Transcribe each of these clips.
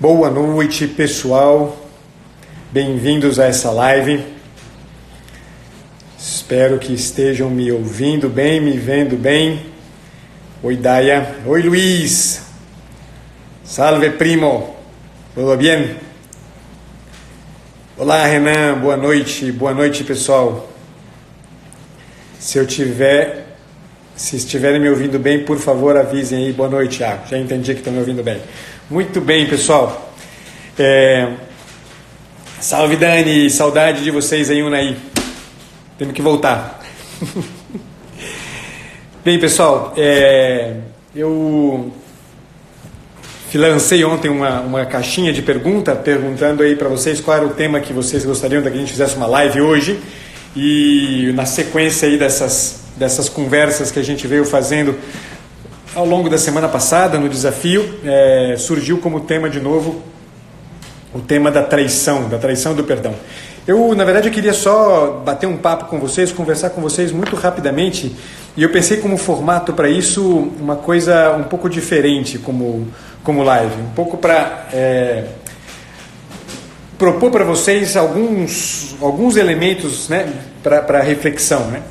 Boa noite, pessoal. Bem-vindos a essa live. Espero que estejam me ouvindo bem, me vendo bem. Oi, Daya. Oi, Luiz. Salve, primo. Tudo bem? Olá, Renan. Boa noite. Boa noite, pessoal. Se estiverem me ouvindo bem, por favor, avisem aí. Boa noite, já entendi que estão me ouvindo bem. Muito bem, pessoal. Salve, Dani. Saudade de vocês aí, Unai. Temos que voltar. Bem, pessoal, eu lancei ontem uma caixinha de perguntando aí para vocês qual era o tema que vocês gostariam que a gente fizesse uma live hoje. E na sequência aí dessas conversas que a gente veio fazendo ao longo da semana passada no desafio, surgiu como tema de novo o tema da traição do perdão. Eu, na verdade, eu queria só bater um papo com vocês, conversar com vocês muito rapidamente, e eu pensei como formato para isso uma coisa um pouco diferente como live, um pouco para propor para vocês alguns elementos, né, para reflexão, né?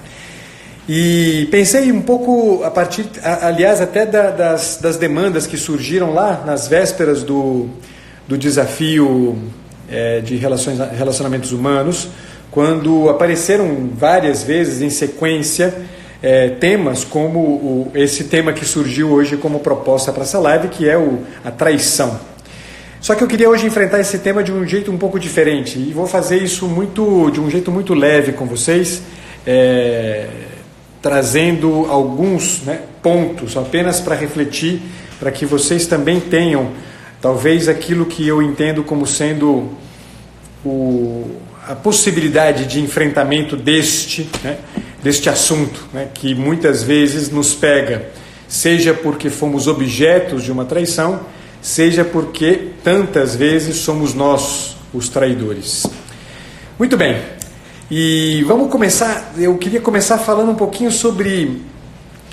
E pensei um pouco a partir, aliás, até das demandas que surgiram lá nas vésperas do desafio de relacionamentos humanos, quando apareceram várias vezes em sequência temas como esse tema que surgiu hoje como proposta para essa live, que é a traição. Só que eu queria hoje enfrentar esse tema de um jeito um pouco diferente, e vou fazer isso de um jeito muito leve com vocês, trazendo alguns, né, pontos apenas para refletir, para que vocês também tenham talvez aquilo que eu entendo como sendo a possibilidade de enfrentamento deste assunto, né, que muitas vezes nos pega, seja porque fomos objetos de uma traição, seja porque tantas vezes somos nós os traidores. Muito bem. E vamos começar, eu queria começar falando um pouquinho sobre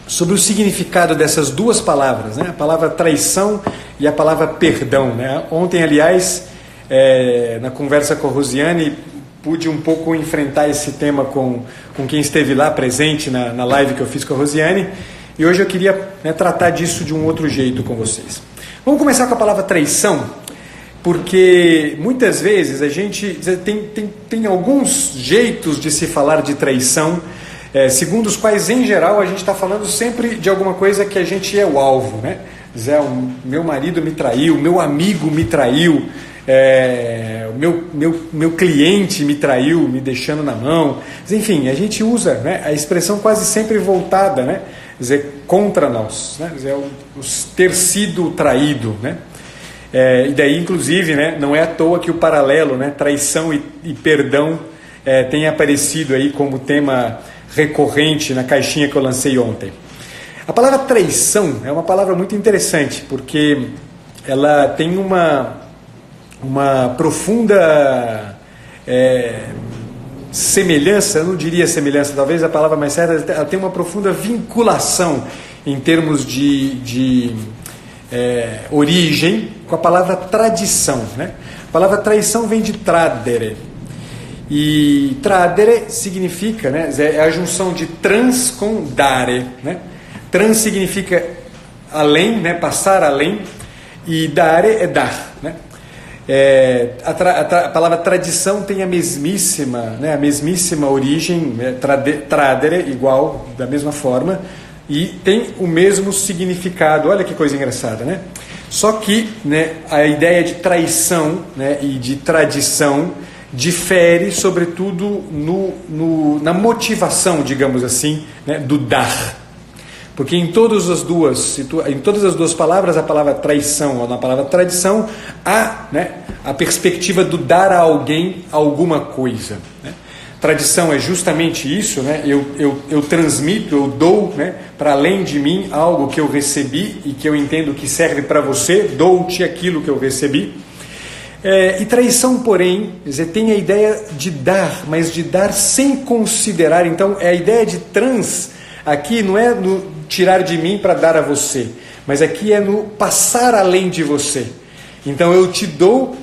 o significado dessas duas palavras, né? A palavra traição e a palavra perdão, né? Ontem, aliás, na conversa com a Rosiane, pude um pouco enfrentar esse tema com quem esteve lá presente na live que eu fiz com a Rosiane, e hoje eu queria, né, tratar disso de um outro jeito com vocês. Vamos começar com a palavra traição, porque muitas vezes a gente tem alguns jeitos de se falar de traição, segundo os quais, em geral, a gente está falando sempre de alguma coisa que a gente é o alvo, né? O meu marido me traiu, meu amigo me traiu, meu cliente me traiu, me deixando na mão. Enfim, a gente usa, né, a expressão quase sempre voltada, né, contra nós, né, ter sido traído, né? E daí, inclusive, né, não é à toa que o paralelo, né, traição e perdão, tem aparecido aí como tema recorrente na caixinha que eu lancei ontem. A palavra traição é uma palavra muito interessante, porque ela tem uma profunda semelhança, eu não diria semelhança, talvez a palavra mais certa, ela tem uma profunda vinculação em termos de origem com a palavra tradição, né? A palavra traição vem de tradere, e tradere significa, né, é a junção de trans com dare, né? Trans significa além, né, passar além, e dare é dar, né? A palavra tradição tem a mesmíssima origem, tradere igual, da mesma forma, e tem o mesmo significado. Olha que coisa engraçada, né? Só que, né, a ideia de traição, né, e de tradição difere, sobretudo, na motivação, digamos assim, né, do dar. Porque em todas as duas palavras, a palavra traição ou na palavra tradição, há, né, a perspectiva do dar a alguém alguma coisa, né? Tradição é justamente isso, né? Eu transmito, eu dou, né, para além de mim algo que eu recebi e que eu entendo que serve para você, dou-te aquilo que eu recebi. E traição, porém, tem a ideia de dar, mas de dar sem considerar. Então, a ideia de trans aqui não é no tirar de mim para dar a você, mas aqui é no passar além de você. Então eu te dou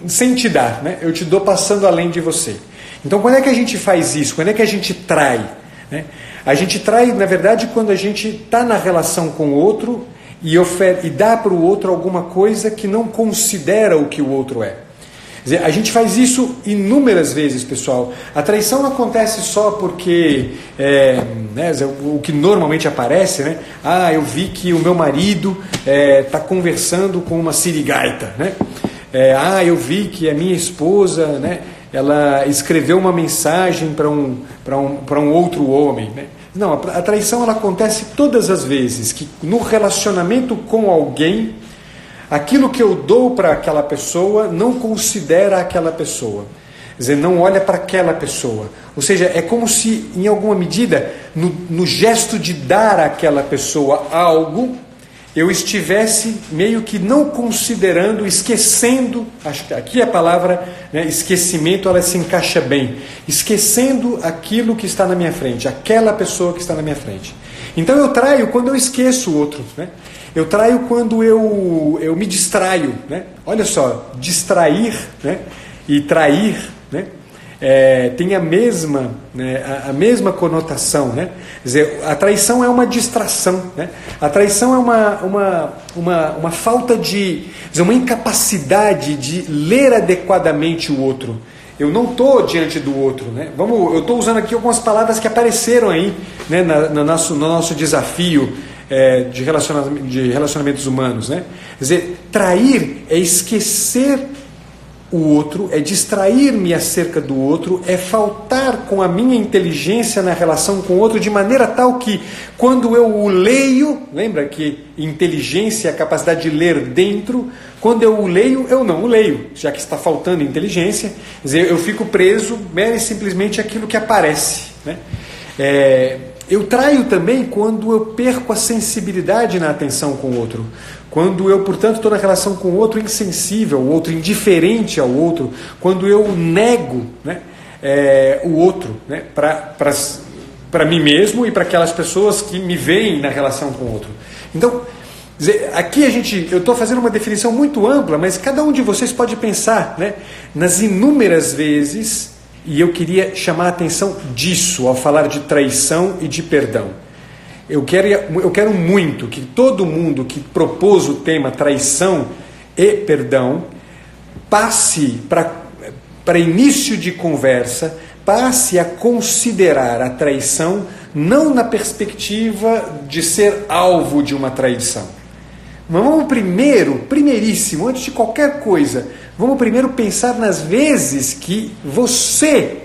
sem te dar, né? Eu te dou passando além de você. Então quando é que a gente faz isso? Quando é que a gente trai? Né? A gente trai, na verdade, quando a gente está na relação com o outro e dá para o outro alguma coisa que não considera o que o outro é. Quer dizer, a gente faz isso inúmeras vezes, pessoal. A traição não acontece só porque o que normalmente aparece, né? Eu vi que o meu marido está conversando com uma sirigaita, né? Eu vi que a minha esposa, né? Ela escreveu uma mensagem para um outro homem, né? Não, a traição ela acontece todas as vezes que no relacionamento com alguém, aquilo que eu dou para aquela pessoa não considera aquela pessoa. Quer dizer, não olha para aquela pessoa. Ou seja, é como se, em alguma medida, no gesto de dar àquela pessoa algo, eu estivesse meio que não considerando, esquecendo, acho que aqui a palavra, né, esquecimento, ela se encaixa bem, esquecendo aquilo que está na minha frente, aquela pessoa que está na minha frente. Então eu traio quando eu esqueço o outro, né? Eu traio quando eu me distraio, né? Olha só, distrair, né, e trair, né, tem a mesma conotação, né? Quer dizer, a traição é uma distração, né? A traição é uma falta de, quer dizer, uma incapacidade de ler adequadamente o outro. Eu não estou diante do outro, né? Eu estou usando aqui algumas palavras que apareceram aí, né, no nosso desafio de relacionamentos humanos, né? Quer dizer, trair é esquecer o outro, é distrair-me acerca do outro, é faltar com a minha inteligência na relação com o outro, de maneira tal que, quando eu o leio, lembra que inteligência é a capacidade de ler dentro, quando eu o leio, eu não o leio, já que está faltando inteligência, quer dizer, eu fico preso mere e simplesmente aquilo que aparece, né? Eu traio também quando eu perco a sensibilidade na atenção com o outro. Quando eu, portanto, estou na relação com o outro insensível, o outro indiferente ao outro. Quando eu nego, né, o outro, né, para mim mesmo e para aquelas pessoas que me veem na relação com o outro. Então, aqui eu estou fazendo uma definição muito ampla, mas cada um de vocês pode pensar, né, nas inúmeras vezes. E eu queria chamar a atenção disso ao falar de traição e de perdão. Eu quero muito que todo mundo que propôs o tema traição e perdão passe para início de conversa, passe a considerar a traição não na perspectiva de ser alvo de uma traição. Mas vamos primeiríssimo, antes de qualquer coisa, vamos primeiro pensar nas vezes que você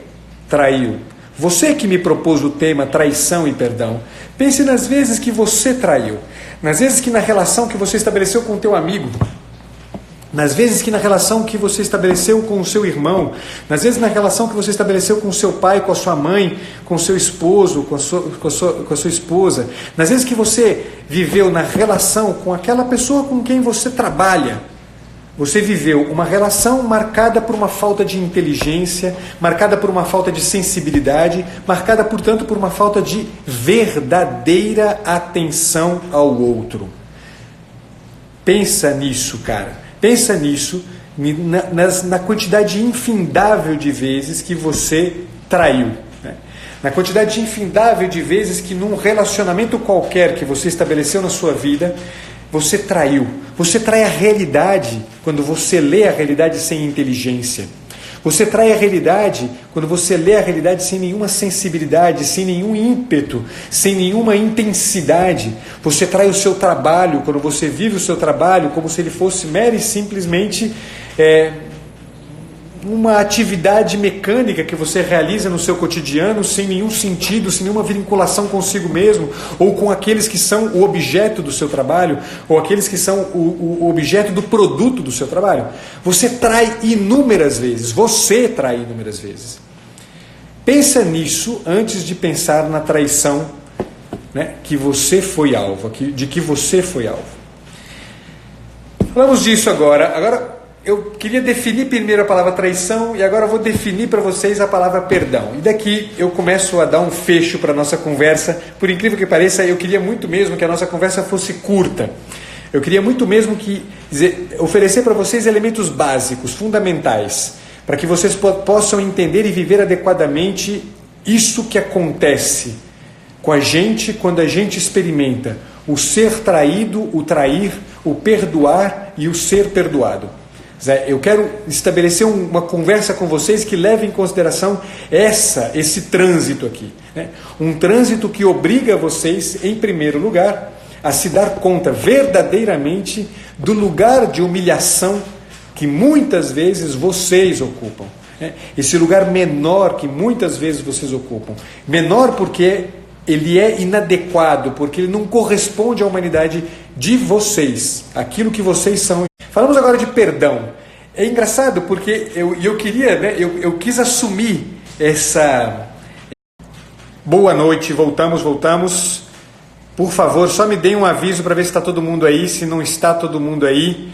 traiu. Você que me propôs o tema traição e perdão. Pense nas vezes que você traiu. Nas vezes que na relação que você estabeleceu com o teu amigo. Nas vezes que na relação que você estabeleceu com o seu irmão. Nas vezes na relação que você estabeleceu com o seu pai, com a sua mãe, com o seu esposo, com a sua esposa. Nas vezes que você viveu na relação com aquela pessoa com quem você trabalha. Você viveu uma relação marcada por uma falta de inteligência, marcada por uma falta de sensibilidade, marcada, portanto, por uma falta de verdadeira atenção ao outro. Pensa nisso, cara. Pensa nisso, na quantidade infindável de vezes que você traiu. Né? Na quantidade infindável de vezes que num relacionamento qualquer que você estabeleceu na sua vida, você traiu. Você trai a realidade quando você lê a realidade sem inteligência. Você trai a realidade quando você lê a realidade sem nenhuma sensibilidade, sem nenhum ímpeto, sem nenhuma intensidade. Você trai o seu trabalho quando você vive o seu trabalho como se ele fosse mero e simplesmente uma atividade mecânica que você realiza no seu cotidiano sem nenhum sentido, sem nenhuma vinculação consigo mesmo, ou com aqueles que são o objeto do seu trabalho, ou aqueles que são o objeto do produto do seu trabalho. Você trai inúmeras vezes. Você trai inúmeras vezes. Pensa nisso antes de pensar na traição, né, que você foi alvo, de que você foi alvo. Falamos disso agora. Agora, eu queria definir primeiro a palavra traição e agora eu vou definir para vocês a palavra perdão. E daqui eu começo a dar um fecho para a nossa conversa. Por incrível que pareça, eu queria muito mesmo que a nossa conversa fosse curta. Eu queria muito mesmo oferecer para vocês elementos básicos, fundamentais, para que vocês possam entender e viver adequadamente isso que acontece com a gente quando a gente experimenta o ser traído, o trair, o perdoar e o ser perdoado. Eu quero estabelecer uma conversa com vocês que leve em consideração esse trânsito aqui, né? Um trânsito que obriga vocês, em primeiro lugar, a se dar conta verdadeiramente do lugar de humilhação que muitas vezes vocês ocupam, né? Esse lugar menor que muitas vezes vocês ocupam. Menor porque ele é inadequado, porque ele não corresponde à humanidade de vocês, aquilo que vocês são. Falamos agora de perdão. É engraçado porque eu queria, né, eu quis assumir essa... Boa noite, voltamos. Por favor, só me deem um aviso para ver se está todo mundo aí. Se não está todo mundo aí,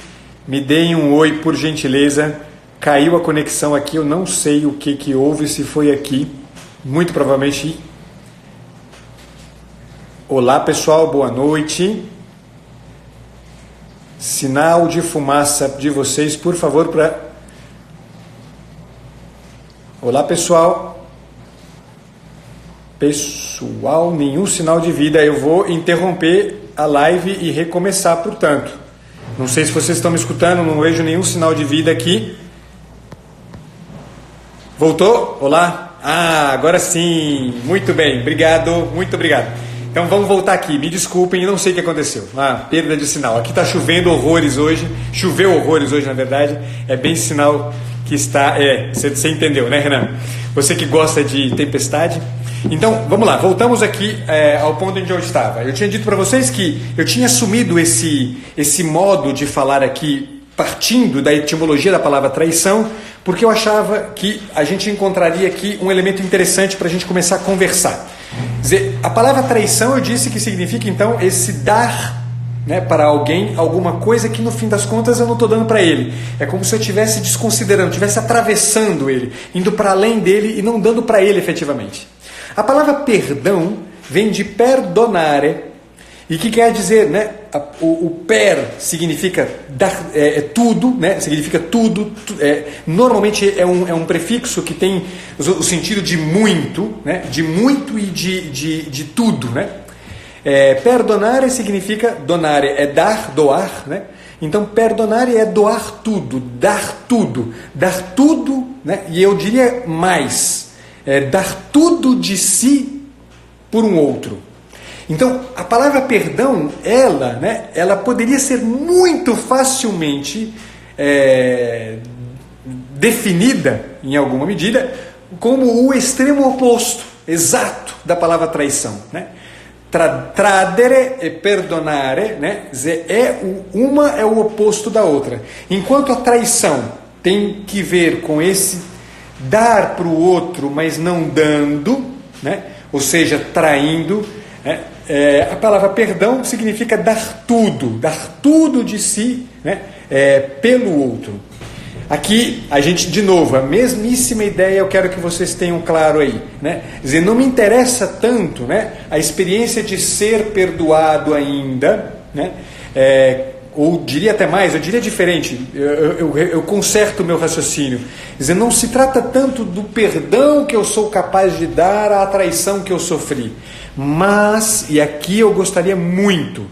me deem um oi, por gentileza. Caiu a conexão aqui, eu não sei o que houve, se foi aqui. Muito provavelmente... Olá pessoal, boa noite. Sinal de fumaça de vocês, por favor, para... Olá pessoal. Pessoal, nenhum sinal de vida. Eu vou interromper a live e recomeçar, portanto. Não sei se vocês estão me escutando, não vejo nenhum sinal de vida aqui. Voltou? Olá? Agora sim. Muito bem, obrigado, muito obrigado. Então vamos voltar aqui, me desculpem, eu não sei o que aconteceu. Perda de sinal. Aqui está chovendo horrores hoje, choveu horrores hoje na verdade, é bem sinal que está... Você entendeu, né, Renan? Você que gosta de tempestade. Então, vamos lá, voltamos aqui ao ponto onde eu estava. Eu tinha dito para vocês que eu tinha assumido esse modo de falar aqui, partindo da etimologia da palavra traição, porque eu achava que a gente encontraria aqui um elemento interessante para a gente começar a conversar. Dizer, a palavra traição eu disse que significa então esse dar, né, para alguém alguma coisa que no fim das contas eu não estou dando para ele. É como se eu estivesse desconsiderando, estivesse atravessando ele, indo para além dele e não dando para ele efetivamente. A palavra perdão vem de perdonare, e que quer dizer, né, o per significa dar, tudo, né, significa tudo, normalmente é um prefixo que tem o sentido de muito, né, de muito e de tudo, né. Perdonare significa, donare é dar, doar, né. Então perdonare é doar tudo, dar tudo, né, e eu diria mais, dar tudo de si por um outro. Então, a palavra perdão, ela poderia ser muito facilmente definida, em alguma medida, como o extremo oposto, exato, da palavra traição, né? Tradere e perdonare, né? Uma é o oposto da outra. Enquanto a traição tem que ver com esse dar para o outro, mas não dando, né? Ou seja, traindo, né? A palavra perdão significa dar tudo de si, né? Pelo outro. Aqui, a gente, de novo, a mesmíssima ideia eu quero que vocês tenham claro aí, né? Quer dizer, não me interessa tanto, né, a experiência de ser perdoado ainda, né? Ou diria até mais, eu diria diferente, eu conserto o meu raciocínio. Quer dizer, não se trata tanto do perdão que eu sou capaz de dar à traição que eu sofri. Mas, e aqui eu gostaria muito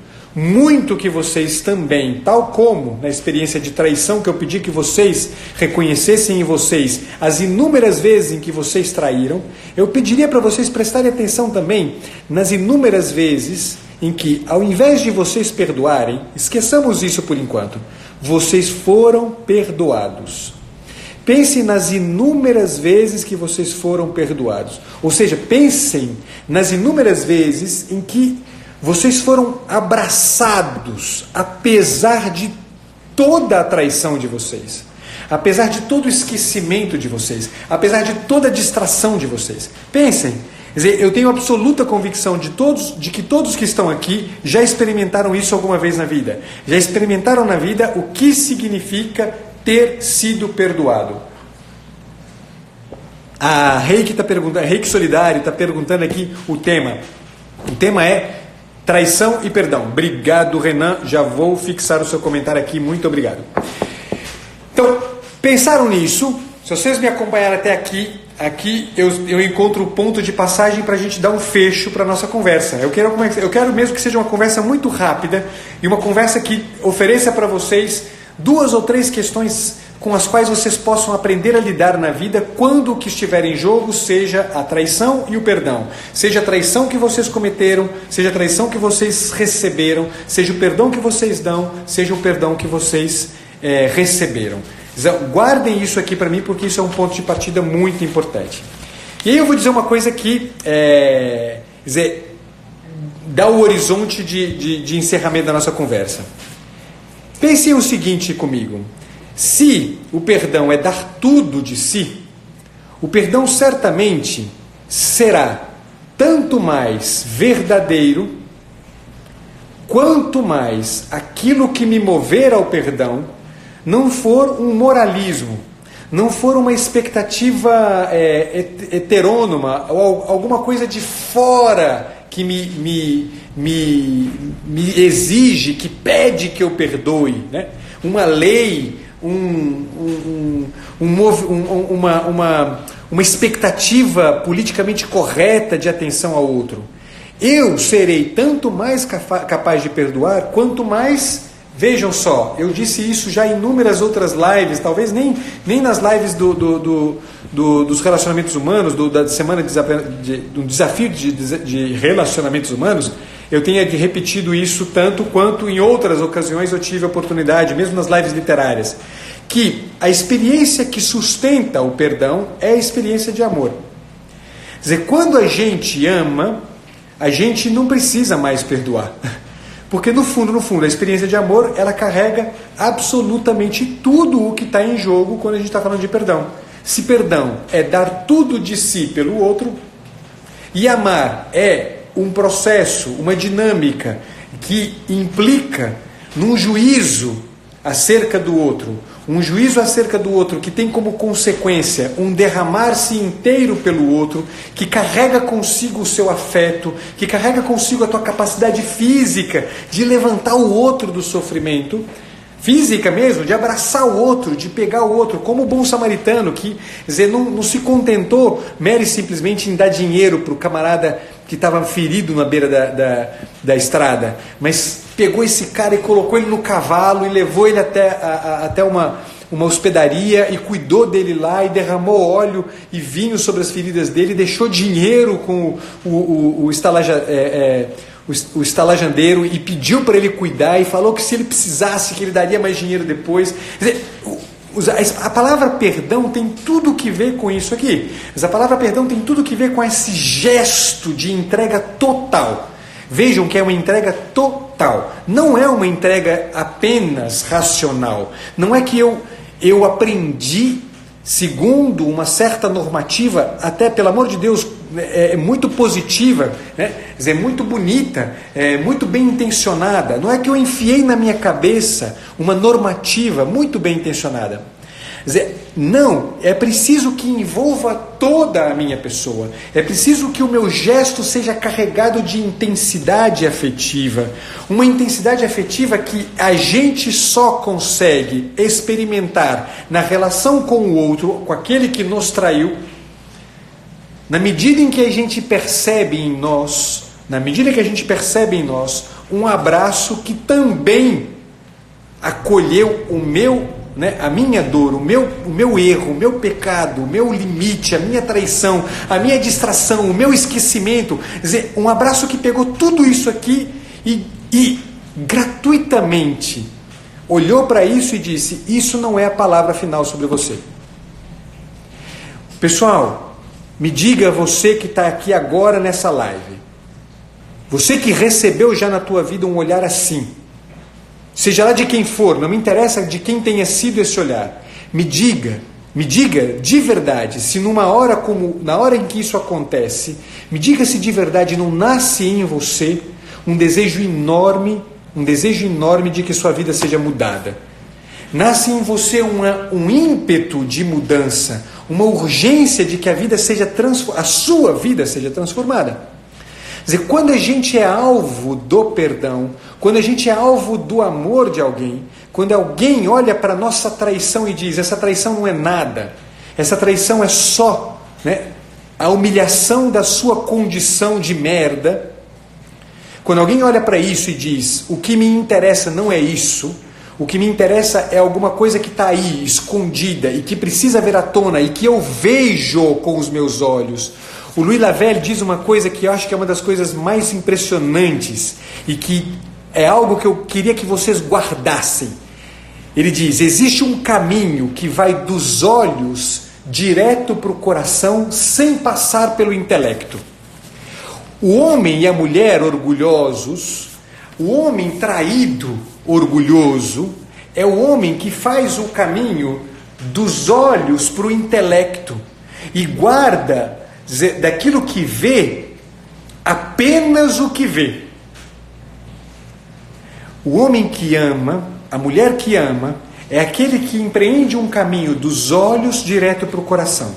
que vocês também, tal como na experiência de traição que eu pedi que vocês reconhecessem em vocês as inúmeras vezes em que vocês traíram, eu pediria para vocês prestarem atenção também nas inúmeras vezes em que, ao invés de vocês perdoarem, esqueçamos isso por enquanto, vocês foram perdoados. Pensem nas inúmeras vezes que vocês foram perdoados. Ou seja, pensem nas inúmeras vezes em que vocês foram abraçados, apesar de toda a traição de vocês, apesar de todo o esquecimento de vocês, apesar de toda a distração de vocês. Pensem, quer dizer, eu tenho absoluta convicção de que todos que estão aqui já experimentaram isso alguma vez na vida. Já experimentaram na vida o que significa ter sido perdoado. A Reiki Solidário está perguntando aqui o tema. O tema é Traição e perdão. Obrigado, Renan. Já vou fixar o seu comentário aqui. Muito obrigado. Então, pensaram nisso? Se vocês me acompanharam até aqui eu encontro o ponto de passagem para a gente dar um fecho para a nossa conversa. Eu quero mesmo que seja uma conversa muito rápida e uma conversa que ofereça para vocês 2 ou 3 questões com as quais vocês possam aprender a lidar na vida quando o que estiver em jogo seja a traição e o perdão. Seja a traição que vocês cometeram, seja a traição que vocês receberam, seja o perdão que vocês dão, seja o perdão que vocês receberam. Guardem isso aqui para mim, porque isso é um ponto de partida muito importante. E aí eu vou dizer uma coisa que dá o horizonte de encerramento da nossa conversa. Pensem o seguinte comigo: se o perdão é dar tudo de si, o perdão certamente será tanto mais verdadeiro, quanto mais aquilo que me mover ao perdão não for um moralismo, não for uma expectativa heterônoma, ou alguma coisa de fora que me exige, que pede que eu perdoe, né? Uma lei, uma expectativa politicamente correta de atenção ao outro. Eu serei tanto mais capaz de perdoar, quanto mais... Vejam só, eu disse isso já em inúmeras outras lives, talvez nem nas lives dos relacionamentos humanos, da semana do desafio de relacionamentos humanos, eu tenha repetido isso tanto quanto em outras ocasiões eu tive a oportunidade, mesmo nas lives literárias, que a experiência que sustenta o perdão é a experiência de amor. Quer dizer, quando a gente ama, a gente não precisa mais perdoar. Porque no fundo, a experiência de amor, ela carrega absolutamente tudo o que está em jogo quando a gente está falando de perdão. Se perdão é dar tudo de si pelo outro, e amar é um processo, uma dinâmica que implica num juízo acerca do outro, que tem como consequência um derramar-se inteiro pelo outro, que carrega consigo o seu afeto, que carrega consigo a tua capacidade física de levantar o outro do sofrimento, física mesmo, de abraçar o outro, de pegar o outro, como o bom samaritano, que não se contentou mero e simplesmente em dar dinheiro para o camarada que estava ferido na beira da estrada, mas pegou esse cara e colocou ele no cavalo e levou ele até uma hospedaria e cuidou dele lá e derramou óleo e vinho sobre as feridas dele, deixou dinheiro com o estalajandeiro e pediu para ele cuidar e falou que se ele precisasse que ele daria mais dinheiro depois. Quer dizer, a palavra perdão tem tudo que ver com isso aqui. Mas a palavra perdão tem tudo que ver com esse gesto de entrega total. Vejam que é uma entrega total. Não é uma entrega apenas racional. Não é que eu aprendi segundo uma certa normativa, até, pelo amor de Deus, muito positiva, né? Quer dizer, muito bonita, muito bem intencionada. Não é que eu enfiei na minha cabeça uma normativa muito bem intencionada. Quer dizer, não, é preciso que envolva toda a minha pessoa. É preciso que o meu gesto seja carregado de intensidade afetiva. Uma intensidade afetiva que a gente só consegue experimentar na relação com o outro, com aquele que nos traiu, na medida em que a gente percebe em nós, um abraço que também acolheu a minha dor, o meu erro, o meu pecado, o meu limite, a minha traição, a minha distração, o meu esquecimento. Quer dizer, um abraço que pegou tudo isso aqui e gratuitamente olhou para isso e disse: isso não é a palavra final sobre você. Pessoal, me diga, você que está aqui agora nessa live, você que recebeu já na tua vida um olhar assim, seja lá de quem for, não me interessa de quem tenha sido esse olhar, me diga de verdade, se na hora em que isso acontece, me diga se de verdade não nasce em você um desejo enorme de que sua vida seja mudada. Nasce em você um ímpeto de mudança, uma urgência de que a sua vida seja transformada. Quer dizer, quando a gente é alvo do perdão, quando a gente é alvo do amor de alguém, quando alguém olha para a nossa traição e diz, essa traição não é nada, essa traição é só, né, a humilhação da sua condição de merda. Quando alguém olha para isso e diz, o que me interessa não é isso, o que me interessa é alguma coisa que está aí, escondida, e que precisa vir à tona, e que eu vejo com os meus olhos. O Louis Lavelle diz uma coisa que eu acho que é uma das coisas mais impressionantes, e que é algo que eu queria que vocês guardassem. Ele diz, existe um caminho que vai dos olhos direto para o coração, sem passar pelo intelecto. O homem e a mulher orgulhosos, o homem traído, orgulhoso, é o homem que faz o caminho dos olhos para o intelecto e guarda daquilo que vê apenas o que vê. O homem que ama, a mulher que ama, é aquele que empreende um caminho dos olhos direto para o coração.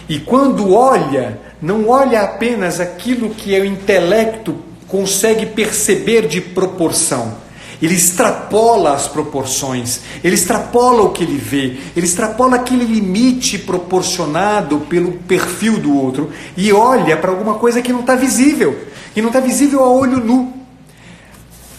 E quando olha, não olha apenas aquilo que o intelecto consegue perceber de proporção. Ele extrapola as proporções, ele extrapola o que ele vê, ele extrapola aquele limite proporcionado pelo perfil do outro e olha para alguma coisa que não está visível, que não está visível a olho nu.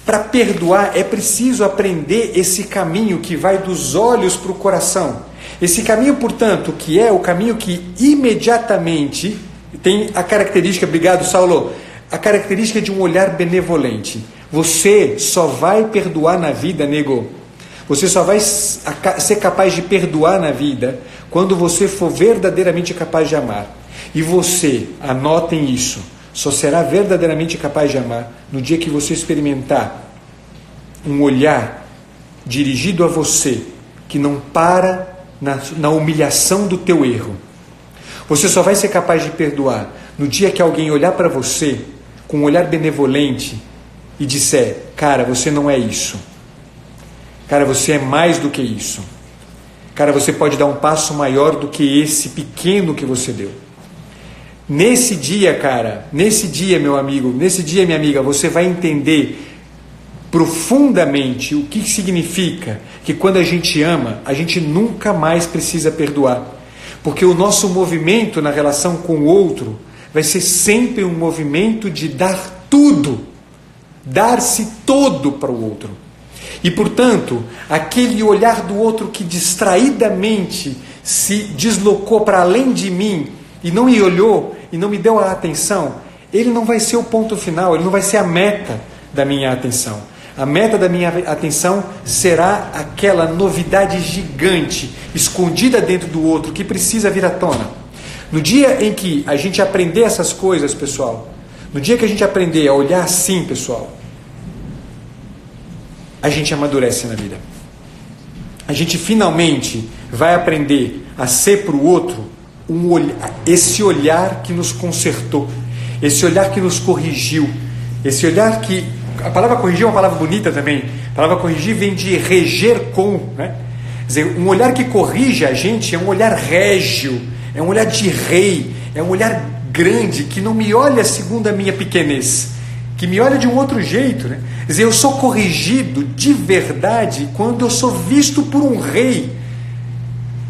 Para perdoar é preciso aprender esse caminho que vai dos olhos para o coração. Esse caminho, portanto, que é o caminho que imediatamente tem a característica, obrigado Saulo, a característica de um olhar benevolente. Você só vai perdoar na vida, nego. Você só vai ser capaz de perdoar na vida quando você for verdadeiramente capaz de amar. E você, anotem isso, só será verdadeiramente capaz de amar no dia que você experimentar um olhar dirigido a você que não para na humilhação do teu erro. Você só vai ser capaz de perdoar no dia que alguém olhar para você com um olhar benevolente e disser, cara, você não é isso. Cara, você é mais do que isso. Cara, você pode dar um passo maior do que esse pequeno que você deu. Nesse dia, cara, nesse dia, meu amigo, nesse dia, minha amiga, você vai entender profundamente o que significa que quando a gente ama, a gente nunca mais precisa perdoar. Porque o nosso movimento na relação com o outro vai ser sempre um movimento de dar tudo, dar-se todo para o outro. E, portanto, aquele olhar do outro que distraidamente se deslocou para além de mim e não me olhou e não me deu a atenção, ele não vai ser o ponto final, ele não vai ser a meta da minha atenção. A meta da minha atenção será aquela novidade gigante, escondida dentro do outro, que precisa vir à tona. No dia em que a gente aprender essas coisas, pessoal, no dia que a gente aprender a olhar assim, pessoal, a gente amadurece na vida. A gente finalmente vai aprender a ser para o outro esse olhar que nos consertou, esse olhar que nos corrigiu, esse olhar que... A palavra corrigir é uma palavra bonita também. A palavra corrigir vem de reger com, né? Quer dizer, um olhar que corrige a gente é um olhar régio, é um olhar de rei, é um olhar grande, que não me olha segundo a minha pequenez, que me olha de um outro jeito, né? Quer dizer, eu sou corrigido de verdade quando eu sou visto por um rei,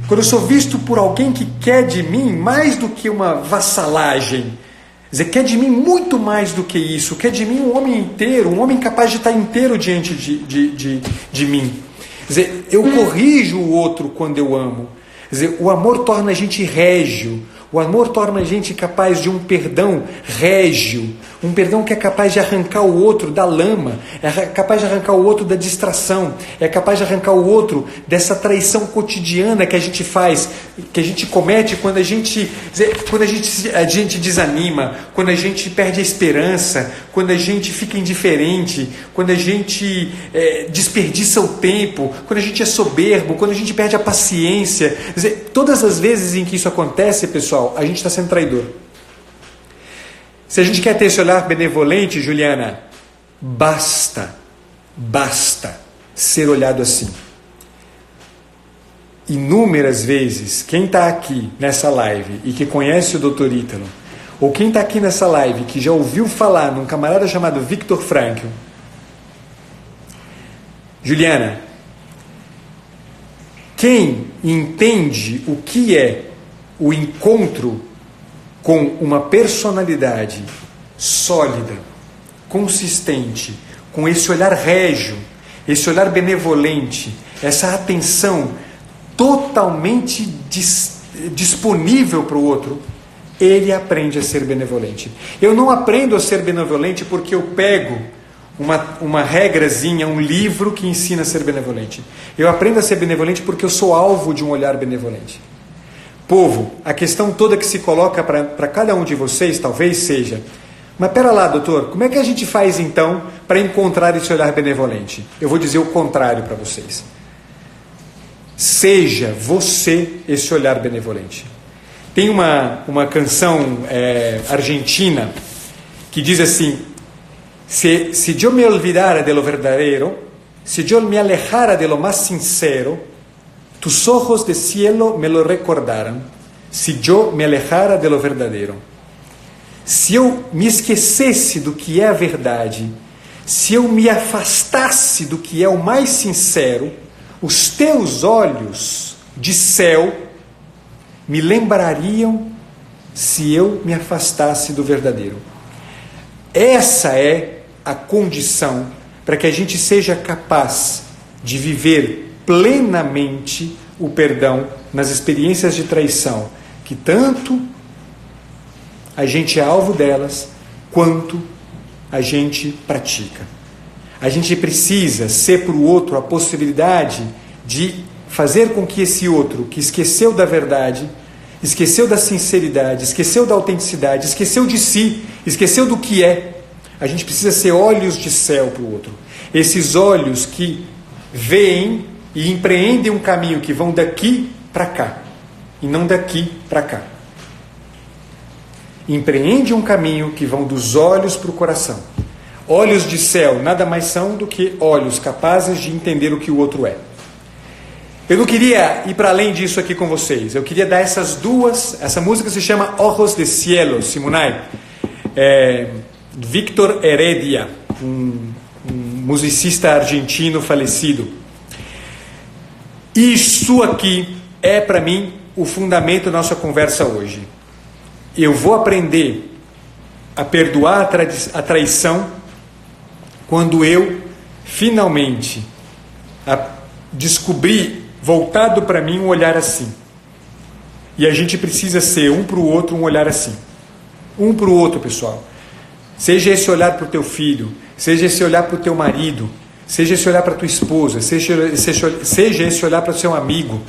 quando eu sou visto por alguém que quer de mim mais do que uma vassalagem. Quer dizer, quer de mim muito mais do que isso, quer de mim um homem inteiro, um homem capaz de estar inteiro diante de mim. Quer dizer, eu corrijo o outro quando eu amo. Quer dizer, o amor torna a gente régio, o amor torna a gente capaz de um perdão régio, um perdão que é capaz de arrancar o outro da lama, é capaz de arrancar o outro da distração, é capaz de arrancar o outro dessa traição cotidiana que a gente faz, que a gente comete quando a gente desanima, quando a gente perde a esperança, quando a gente fica indiferente, quando a gente desperdiça o tempo, quando a gente é soberbo, quando a gente perde a paciência. Quer dizer, todas as vezes em que isso acontece, pessoal, a gente está sendo traidor. Se a gente quer ter esse olhar benevolente, Juliana, basta ser olhado assim. Inúmeras vezes, quem está aqui nessa live e que conhece o Dr. Ítalo, ou quem está aqui nessa live que já ouviu falar num camarada chamado Viktor Frankl, Juliana, quem entende o que é o encontro com uma personalidade sólida, consistente, com esse olhar régio, esse olhar benevolente, essa atenção totalmente disponível para o outro, ele aprende a ser benevolente. Eu não aprendo a ser benevolente porque eu pego uma regrazinha, um livro que ensina a ser benevolente. Eu aprendo a ser benevolente porque eu sou alvo de um olhar benevolente. Povo, a questão toda que se coloca para cada um de vocês talvez seja: mas pera lá, doutor, como é que a gente faz então para encontrar esse olhar benevolente? Eu vou dizer o contrário para vocês. Seja você esse olhar benevolente. Tem uma canção argentina que diz assim: se yo me olvidara de lo verdadero, si yo me alejara de lo más sincero, tus ojos de cielo me lo recordaran, si yo me alejara de lo verdadero. Se eu me esquecesse do que é a verdade, se eu me afastasse do que é o mais sincero, os teus olhos de céu me lembrariam se eu me afastasse do verdadeiro. Essa é a condição para que a gente seja capaz de viver plenamente o perdão nas experiências de traição, que tanto a gente é alvo delas, quanto a gente pratica. A gente precisa ser para o outro a possibilidade de fazer com que esse outro, que esqueceu da verdade, esqueceu da sinceridade, esqueceu da autenticidade, esqueceu de si, esqueceu do que é, a gente precisa ser olhos de céu para o outro. Esses olhos que veem e empreendem um caminho que vão daqui para cá, e não daqui para cá. Empreende um caminho que vão dos olhos para o coração. Olhos de céu nada mais são do que olhos capazes de entender o que o outro é. Eu não queria ir para além disso aqui com vocês. Eu queria dar essas duas. Essa música se chama Ojos de Cielo, Simonai. Víctor Heredia, um musicista argentino falecido. Isso aqui é para mim o fundamento da nossa conversa hoje. Eu vou aprender a perdoar a traição quando eu finalmente descobrir, voltado para mim, um olhar assim. E a gente precisa ser um para o outro um olhar assim. Um para o outro, pessoal. Seja esse olhar para o teu filho, seja esse olhar para o teu marido, seja esse olhar para a tua esposa, seja esse olhar para o seu amigo,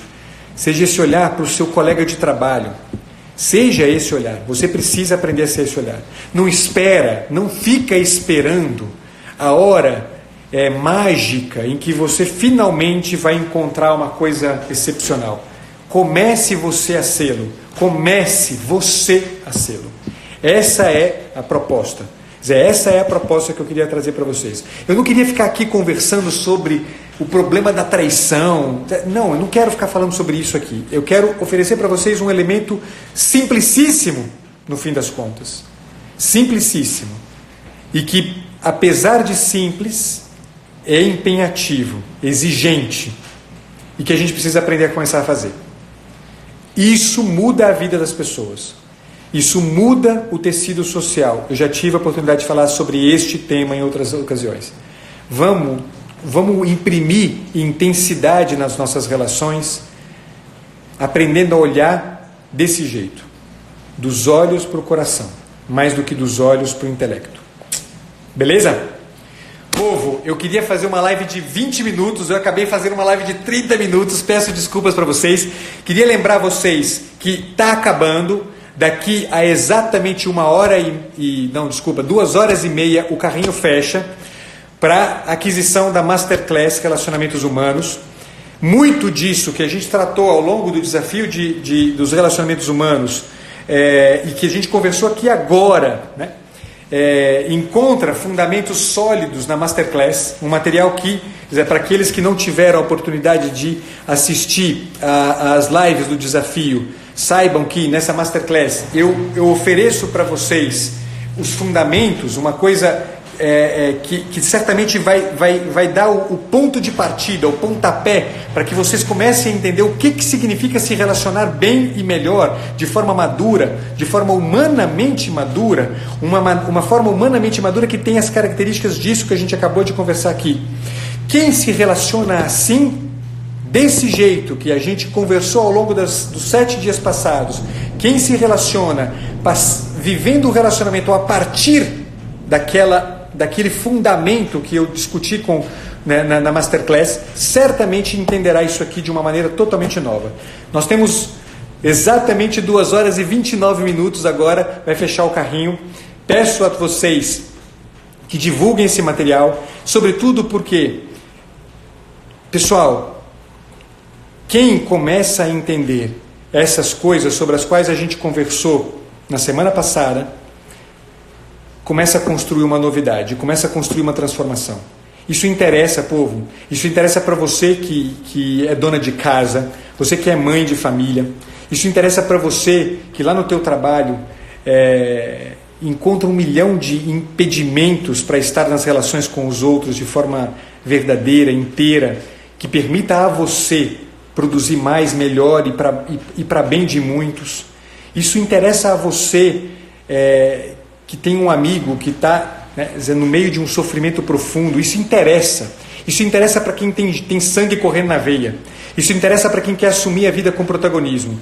seja esse olhar para o seu colega de trabalho. Seja esse olhar. Você precisa aprender a ser esse olhar. Não espera, não fica esperando a hora mágica em que você finalmente vai encontrar uma coisa excepcional. Comece você a sê-lo. Comece você a sê-lo. Essa é a proposta. Essa é a proposta que eu queria trazer para vocês. Eu não queria ficar aqui conversando sobre o problema da traição. Não, eu não quero ficar falando sobre isso aqui. Eu quero oferecer para vocês um elemento simplicíssimo, no fim das contas. Simplicíssimo. E que, apesar de simples, é empenhativo, exigente. E que a gente precisa aprender a começar a fazer. Isso muda a vida das pessoas. Isso muda o tecido social. Eu já tive a oportunidade de falar sobre este tema em outras ocasiões. Vamos imprimir intensidade nas nossas relações, aprendendo a olhar desse jeito, dos olhos para o coração, mais do que dos olhos para o intelecto. Beleza? Povo, eu queria fazer uma live de 20 minutos, eu acabei fazendo uma live de 30 minutos, peço desculpas para vocês. Queria lembrar vocês que está acabando. Daqui a exatamente 2 horas e meia, o carrinho fecha para aquisição da Masterclass Relacionamentos Humanos. Muito disso que a gente tratou ao longo do desafio dos relacionamentos humanos e que a gente conversou aqui agora, né? encontra fundamentos sólidos na Masterclass, um material que, para aqueles que não tiveram a oportunidade de assistir às lives do desafio, saibam que nessa Masterclass eu ofereço para vocês os fundamentos, uma coisa que certamente vai dar o ponto de partida, o pontapé, para que vocês comecem a entender o que significa se relacionar bem e melhor, de forma madura, de forma humanamente madura, uma forma humanamente madura que tem as características disso que a gente acabou de conversar aqui. Quem se relaciona assim, desse jeito que a gente conversou ao longo dos 7 dias passados, quem se relaciona vivendo o relacionamento a partir daquele fundamento que eu discuti na Masterclass, certamente entenderá isso aqui de uma maneira totalmente nova. Nós temos exatamente 2 horas e 29 minutos agora, vai fechar o carrinho. Peço a vocês que divulguem esse material, sobretudo porque, pessoal, quem começa a entender essas coisas sobre as quais a gente conversou na semana passada, começa a construir uma novidade, começa a construir uma transformação. Isso interessa, povo. Isso interessa para você que é dona de casa, você que é mãe de família. Isso interessa para você que lá no teu trabalho encontra 1 milhão de impedimentos para estar nas relações com os outros de forma verdadeira, inteira, que permita a você produzir mais, melhor e para bem de muitos. Isso interessa a você que tem um amigo que está no meio de um sofrimento profundo. Isso interessa. Isso interessa para quem tem sangue correndo na veia. Isso interessa para quem quer assumir a vida com protagonismo.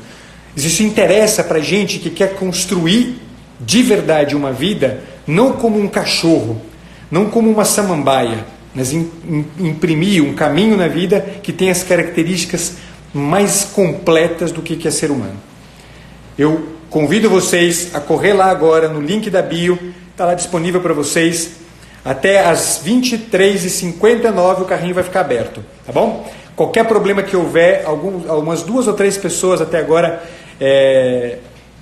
Isso interessa para gente que quer construir de verdade uma vida, não como um cachorro, não como uma samambaia, mas imprimir um caminho na vida que tem as características mais completas do que é ser humano. Eu convido vocês a correr lá agora no link da bio, está lá disponível para vocês. Até às 23h59 o carrinho vai ficar aberto, tá bom? Qualquer problema que houver, algumas 2 ou 3 pessoas até agora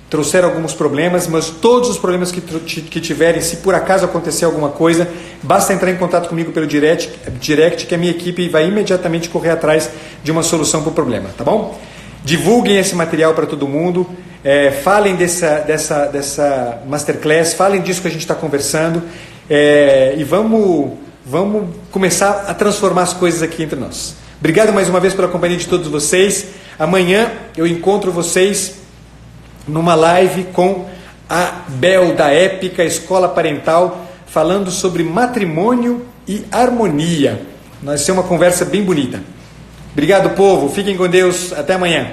trouxeram alguns problemas, mas todos os problemas que tiverem, se por acaso acontecer alguma coisa, basta entrar em contato comigo pelo direct, que a minha equipe vai imediatamente correr atrás de uma solução para o problema, tá bom? Divulguem esse material para todo mundo, falem dessa Masterclass, falem disso que a gente está conversando, e vamos começar a transformar as coisas aqui entre nós. Obrigado mais uma vez pela companhia de todos vocês. Amanhã eu encontro vocês numa live com a Bel da Épica Escola Parental, falando sobre matrimônio e harmonia. Vai ser uma conversa bem bonita. Obrigado, povo. Fiquem com Deus. Até amanhã.